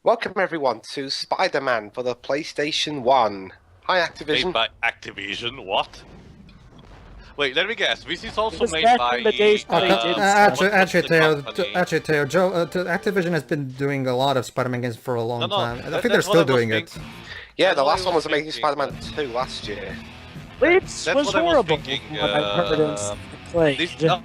Welcome everyone to Spider-Man for the PlayStation 1. Hi Made Activision. by Activision? What? Wait, let me guess. This is also was made back by in the days when they did stuff. Actually, Theo, company? Activision has been doing a lot of Spider-Man games for a long No, time. I that- think they're that's what I still was doing it. thinking. Yeah, That's the what I last one was Amazing thinking, Spider-Man but- 2 last year. Which That's was what I was horrible thinking, when I heard it played. No.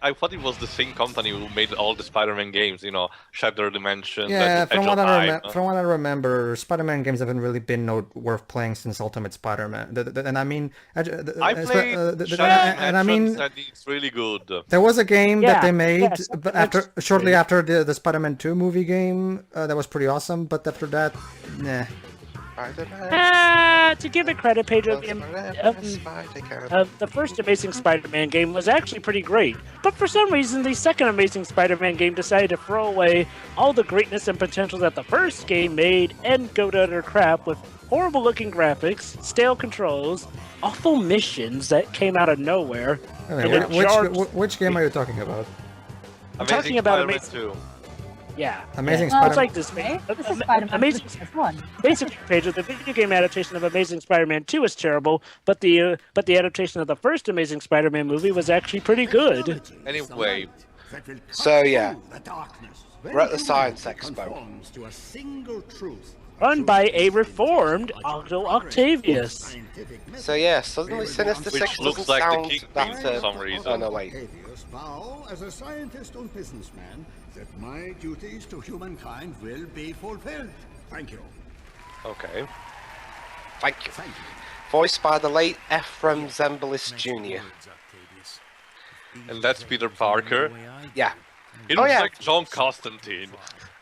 I thought it was the same company who made all the Spider-Man games. You know, Shattered Dimensions. Yeah, and Edge of Time. from what I remember, Spider-Man games haven't really been worth playing since Ultimate Spider-Man. And I mean, I played and I mean, and it's really good. there was a game that they Yeah, made yes, shortly after the Spider-Man 2 movie game that was pretty awesome. But after that, nah. Spider-Man. To give it credit, Pedro, the first Amazing Spider-Man game was actually pretty great. But for some reason, the second Amazing Spider-Man game decided to throw away all the greatness and potential that the first game made and go to utter crap with horrible-looking graphics, stale controls, awful missions that came out of nowhere. Anyway, and it jarred- which game are you talking about? Amazing talking about Spider-Man Amazing- 2. Yeah. Amazing It's Spider-Man. like this. This is Spider-Man Amazing. PS1. Basically, Pedro, the video game adaptation of Amazing Spider-Man 2 is terrible, but the adaptation of the first Amazing Spider-Man movie was actually pretty good. Anyway, So yeah, we're at the Science Expo. Run by a reformed Otto Octavius. So yeah, suddenly Sinister Which Six looks doesn't like the sound Kingpin that... for some reason. Oh no, wait. Octavius vow as a scientist and businessman that my duties to humankind will be fulfilled. Thank you. okay. Thank you. Voiced by the late Ephraim Zimbalist Jr. And that's Peter Parker. Yeah. He Oh, looks yeah. like John Constantine.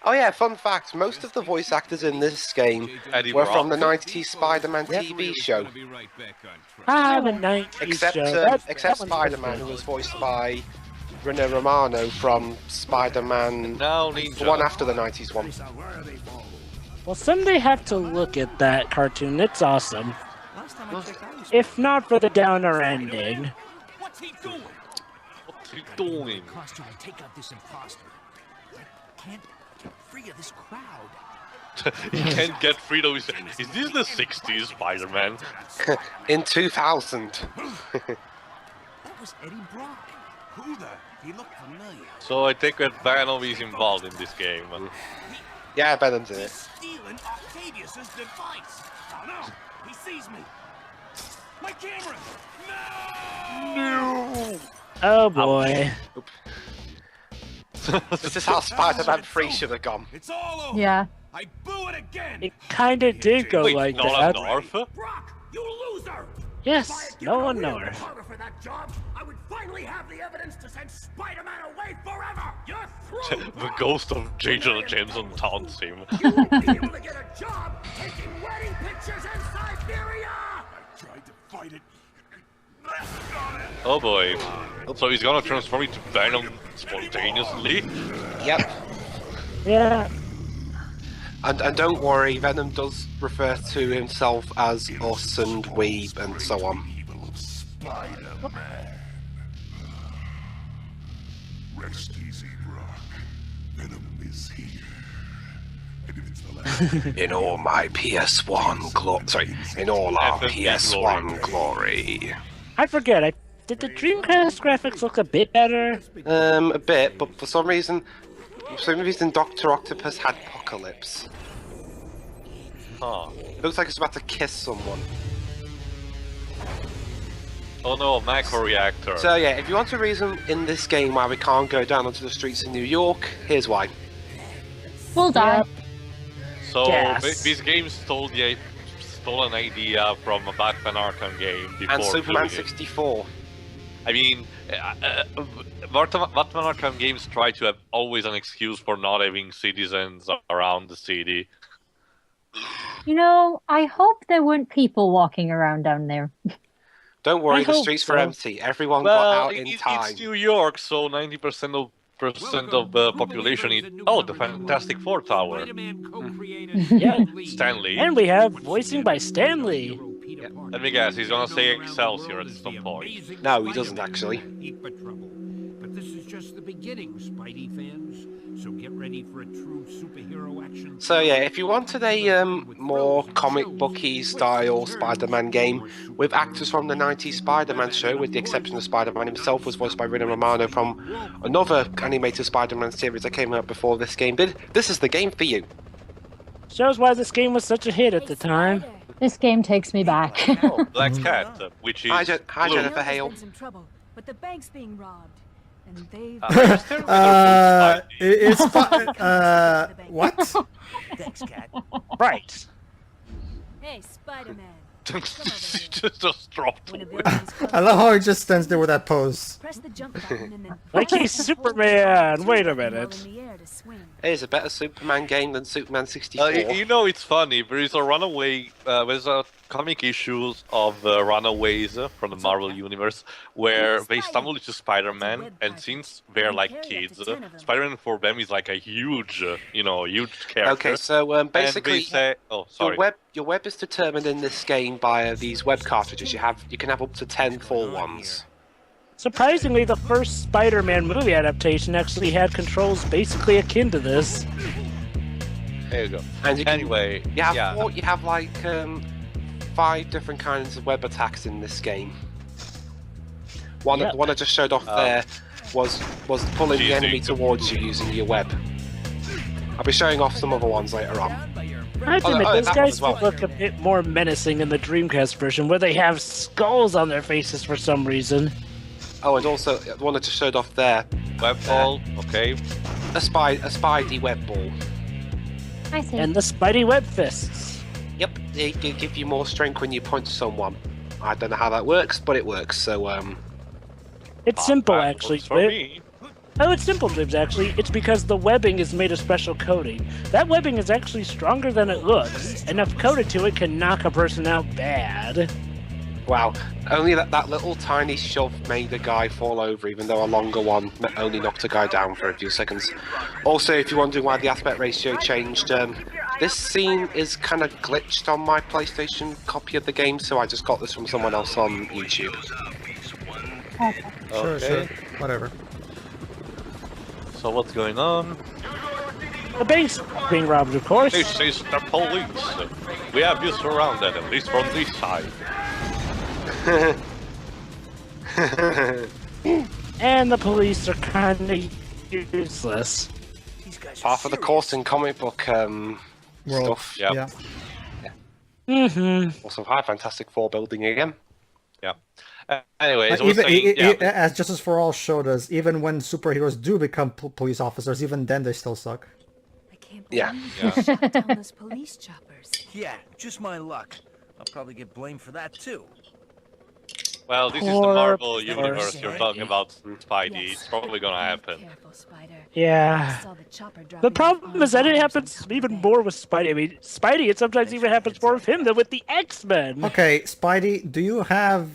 Oh yeah, fun fact, most of the voice actors in this game Eddie were from the Brock. 90s Spider-Man TV show. The 90s Except show. That one's Spider-Man, who was voiced by Rene Romano from Spider-Man, Now the Ninja. one after the 90s one. Well, someday have to look at that cartoon. It's awesome. If not for the downer ending. What's he doing? Cost you to take out this imposter. I can't get free of this crowd. He can't get freedom. Is this the 60s Spider-Man? In 2000. That was Eddie Brock. Who the? He looked familiar. So I take it Venom is involved in this game. Yeah, Venom's in it. Stealing Octavius's device. Oh no! He sees me. My camera. No! Oh boy. This is how Spider-Man 3 should have gone. It's all over. Yeah. I boo it again. It kinda did go Wait, like Nolan that. North? Brock, you loser! Yes, no one knows. For that job, I would finally have the evidence to send Spider-Man away forever. You're through. The ghost of J. Jonah Jameson taunts him. You won't be able to get a job taking wedding pictures in Siberia. I tried to fight it. Oh boy. So he's gonna transform into Venom spontaneously? Yep. Yeah. And don't worry, Venom does refer to himself as us and we and so on. Spider-Man. Rest easy, Brock. Venom is here. And if it's the last In all my PS1 glory. In all our FFP PS1 glory. I forget, did the Dreamcast graphics look a bit better? A bit, but for some reason Dr. Octopus had Apocalypse. Huh. Looks like he's about to kiss someone. Oh no, a macro reactor. So yeah, if you want a reason in this game why we can't go down onto the streets in New York, here's why. We'll die. Yep. So Yes. this game stole an idea from a Batman Arkham game before And Superman doing it. 64. I mean, Batman Arkham games try to have always an excuse for not having citizens around the city. You know, I hope there weren't people walking around down there. Don't worry, I the hope streets were so. empty. Everyone got out in time. It's New York, so 90% of the population is... Oh, the Fantastic Four Tower. Yeah. Stanley. And we have voicing by Stanley. Let me guess, he's gonna say Excelsior at some point. No, he doesn't actually. this is just the beginning, Spidey fans. So get ready for a true superhero action. So yeah, if you wanted a more comic booky style Spider-Man game with actors from the 90s Spider-Man show, with the exception of Spider-Man himself was voiced by Rino Romano from another animated Spider-Man series that came out before this game did, this is the game for you. Shows why this game was such a hit at the time. This game takes me back. Oh, Black Cat, which is Hi, blue. Jennifer Hale. Some trouble, but the bank's being robbed, and they've. What? Thanks, Cat. Right. Hey, Spider-Man. just dropped When a away. villain is close, I love how he just stands there with that pose. press the jump button and then. Like he's Superman. Wait a While minute. in the air to swing. It is a better Superman game than Superman 64. You know, it's funny. There is a runaway. There's a comic issues of Runaways from the Marvel universe where they stumble into Spider-Man, and since they're like kids, Spider-Man for them is like a huge, huge character. Okay, so And they basically, say, oh, sorry. your web is determined in this game by these web cartridges. You can have up to 10 full ones. Surprisingly, the first Spider-Man movie adaptation actually had controls basically akin to this. There you go. And you can, Anyway, you have yeah. you have like 5 different kinds of web attacks in this game. One Yep. the one I just showed off there was pulling the Using enemy the- towards you using your web. I'll be showing off some other ones later on. I have to admit, oh, those that one guys as well. look a bit more menacing in the Dreamcast version, where they have skulls on their faces for some reason. Oh, and also the one I just showed off there, Web ball, okay. a Spidey web ball. I see. And the Spidey web fists. Yep, they give you more strength when you punch someone. I don't know how that works, but it works. So It's simple, That actually. works for me. Oh, it's simple, Dwibs, actually. It's because the webbing is made of special coating. That webbing is actually stronger than it looks. Enough coated to it can knock a person out bad. wow, only that little tiny shove made a guy fall over, even though a longer one only knocked a guy down for a few seconds. Also, if you're wondering why the aspect ratio changed, this scene is kind of glitched on my PlayStation copy of the game, so I just got this from someone else on YouTube. Sure. Whatever. So what's going on? The bank's being robbed, of course. This is the police. We have you surrounded, at least from this side. And the police are kind of useless. Half of the course in comic book World. stuff. Yep. Yeah. Mm-hmm. Also, hi, Fantastic Four building again. Yeah. Anyway, as I was Even, saying, yeah. as Justice for All showed us, even when superheroes do become police officers, even then they still suck. I can't Yeah. believe Yeah. you shut down those police choppers. Yeah, just my luck. I'll probably get blamed for that too. Well, this is the Poor Marvel person. universe you're talking about, Spidey. It's probably gonna happen. Careful, Spider. Yeah. I saw the chopper The dropping problem is that it bombs happens on top even of more with Spidey. I mean, Spidey, it sometimes even happens more with him than with the X-Men. Okay, Spidey, do you have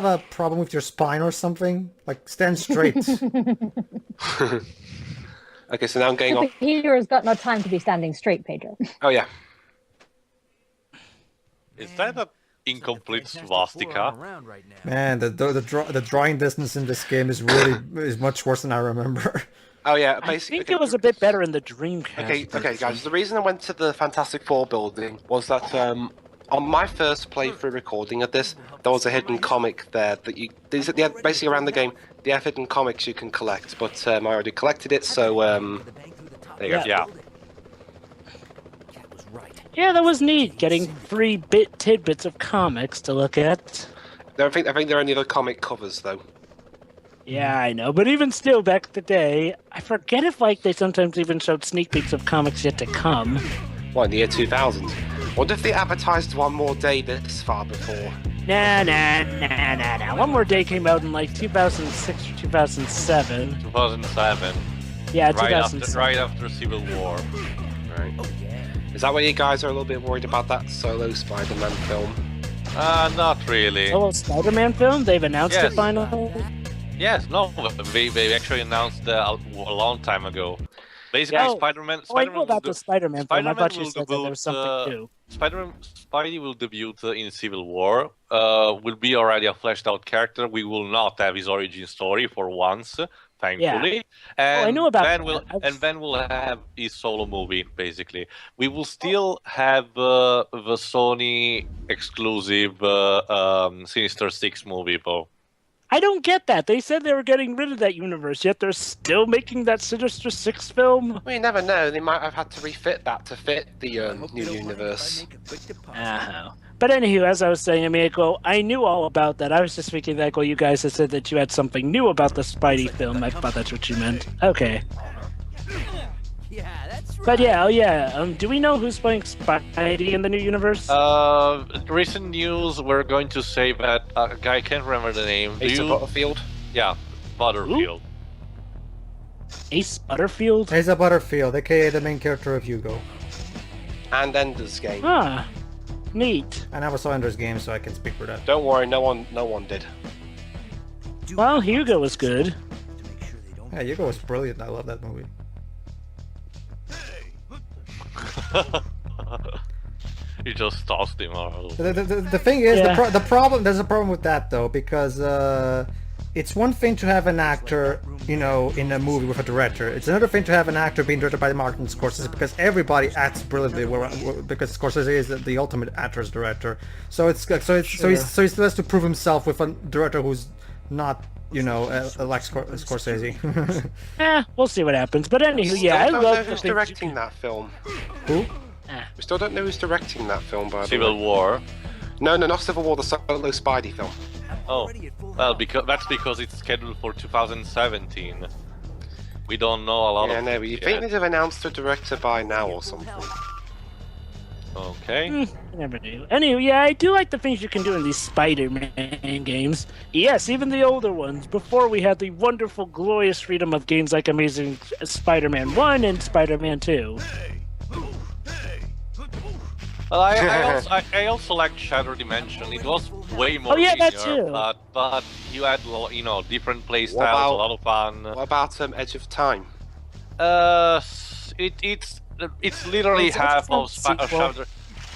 a problem with your spine or something? Like, stand straight. Okay, so now I'm getting off. Superhero's got no time to be standing straight, Pedro. Oh yeah. Is that an incomplete swastika? Around right now. Man, the drawing distance in this game is much worse than I remember. Oh yeah. I Basically, think it was a bit better in the Dreamcast. Okay, guys. The reason I went to the Fantastic Four building was that on my first playthrough recording of this, there was a hidden comic there that basically around the game, they have hidden comics you can collect, but I already collected it, so there you go. Yeah. Cat was right. Yeah, that was neat, getting 3-bit tidbits of comics to look at. I think there are any other comic covers though. Yeah, I know, but even still, back in the day, I forget if they sometimes even showed sneak peeks of comics yet to come. What, in the year 2000? Wonder if they advertised one more day this far before. Nah. One More Day came out in 2006 or 2007. 2007. Yeah, Right 2007. after Civil War. Right. Is that why you guys are a little bit worried about that solo Spider-Man film? Not really. Solo Spider-Man film? They've announced Yes. it finally? Yes, no, they actually announced a long time ago. Basically, Oh. Spider-Man. Oh, I know about the Spider-Man film. I Spider-Man thought you will said that there was something new. Spidey will debut in Civil War. Will be already a fleshed-out character. We will not have his origin story for once, thankfully. And I know about then that. and then we'll have his solo movie. Basically, we will still have the Sony exclusive Sinister Six movie, though. I don't get that. They said they were getting rid of that universe, yet they're still making that Sinister Six film. Well, you never know. They might have had to refit that to fit the new universe. But anywho, as I was saying, Amico, I knew all about that. I was just thinking that, well, you guys had said that you had something new about the Spidey film. I thought that's what you meant. Okay. Yeah, that's right. But yeah, do we know who's playing Spidey in the new universe? Recent news, we're going to say that a guy, I can't remember the name. Ace of Butterfield? Yeah, Butterfield. Ace Butterfield? Asa Butterfield, aka the main character of Hugo. And Ender's Game. Ah, neat. I never saw Ender's Game, so I can speak for that. Don't worry, no one did. Well, Hugo was good. Yeah, Hugo was brilliant. I love that movie. You just tossed him out. The thing is, the problem. There's a problem with that though, because it's one thing to have an actor, you know, in a movie with a director. It's another thing to have an actor being directed by Martin Scorsese, because everybody acts brilliantly. Because Scorsese is the ultimate actor's director. So he's has to prove himself with a director who's not, you know, like Scorsese. We'll see what happens. But anywho, yeah, I don't know love who's directing that film. Who? We still don't know who's directing that film, by the way. Civil War. No, not Civil War. The solo Spidey film. Oh, well, that's because it's scheduled for 2017. We don't know a lot Yeah, of. no, but you think they'd have announced the director by now or something? Okay. I never do. Anyway, yeah, I do like the things you can do in these Spider-Man games. Yes, even the older ones, before we had the wonderful, glorious freedom of games like Amazing Spider-Man 1 and Spider-Man 2. Well, I also liked Shadow Dimension. It was way more linear, that too. but you had, you know, different play styles, a lot of fun. What about Edge of Time? It's literally half of Shadow.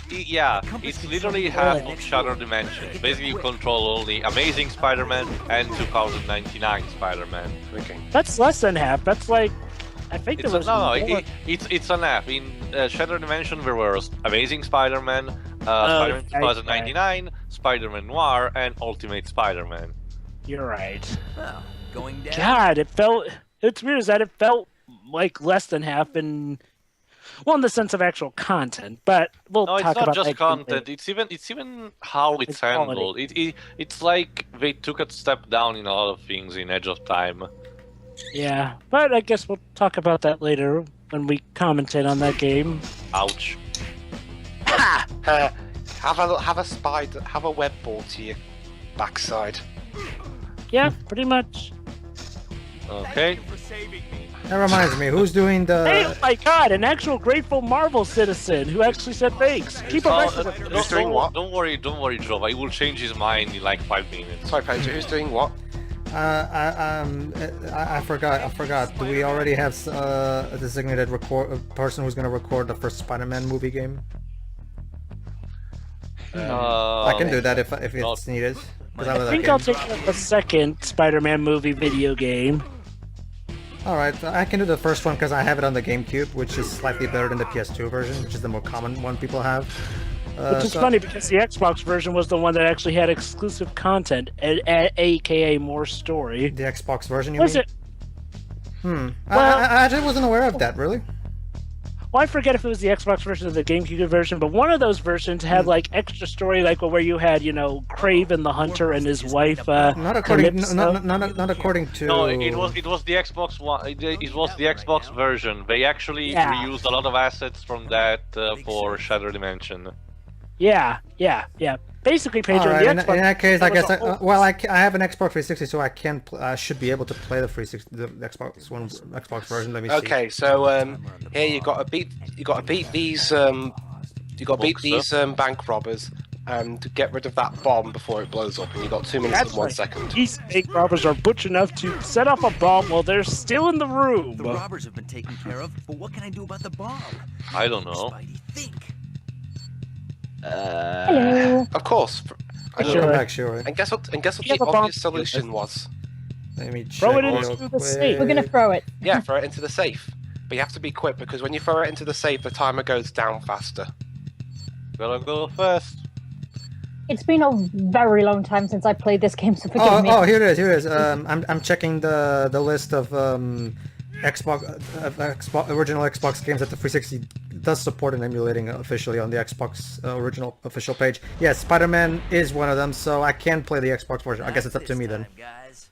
Yeah, it's literally half of Shadow Dimension. Basically, you control only Amazing Spider-Man and 2099 Spider-Man. Okay. That's less than half. That's like, I think there was it's an half. In Shadow Dimension, there was Amazing Spider-Man, Spider-Man 2099, Spider-Man Noir, and Ultimate Spider-Man. You're right. Well, going down. God, it's weird that it felt like less than half in the sense of actual content, but we'll talk about that. No, it's not just content. It's even how it's handled. It's like they took a step down in a lot of things in Edge of Time. Yeah, but I guess we'll talk about that later when we commentate on that game. Ouch. Have a web ball to your backside. Yeah, pretty much. Okay. That reminds me, who's doing the... Hey, oh my god, an actual grateful Marvel citizen who actually said thanks. Keep a record of it. Who's doing what? Don't worry, Joe. I will change his mind in like 5 minutes. Sorry, Pedro, who's doing what? I forgot. Do we already have a designated person who's going to record the first Spider-Man movie game? I can do that if it's needed. I think I'll take the second Spider-Man movie video game. Alright, I can do the first one because I have it on the GameCube, which is slightly better than the PS2 version, which is the more common one people have. Which is funny because the Xbox version was the one that actually had exclusive content, aka more story. The Xbox version, you was mean? Well, I actually wasn't aware of that, really. Well, I forget if it was the Xbox version or the GameCube version, but one of those versions had like extra story, like where you had, you know, Kraven the Hunter and his wife. Not according to. No, it was the Xbox one. It was the Xbox version. They actually reused a lot of assets from that for Shadow Dimension. Yeah. Basically, Pedro, right, the in that case, I guess I have an Xbox 360, so I should be able to play the Xbox version. Let me see. Okay, so here you got to beat these bank robbers, and get rid of that bomb before it blows up, and you got 2 minutes That's and 1 right. second. These bank robbers are butch enough to set off a bomb while they're still in the room. The robbers have been taken care of, but what can I do about the bomb? I don't know. Spidey, think. Hello. Of course. I'll Sure. come back, sure. And guess what You the have a bomb. obvious solution was? Let me check Throw it real into the safe. We're gonna quick. throw it. Yeah, throw it into the safe. But you have to be quick, because when you throw it into the safe, the timer goes down faster. Gotta go fast. It's been a very long time since I played this game, so forgive me. Oh, here it is. I'm checking the list of Xbox original Xbox games that the 360 does support and emulating officially on the Xbox original official page. Yes, Spider-Man is one of them, so I can play the Xbox version. I guess it's up to me then. Guys.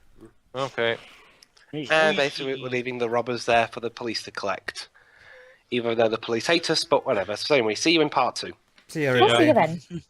Okay. And basically, we're leaving the robbers there for the police to collect. Even though the police hate us, but whatever. So anyway, see you in part 2. See you, We'll see you everybody. then.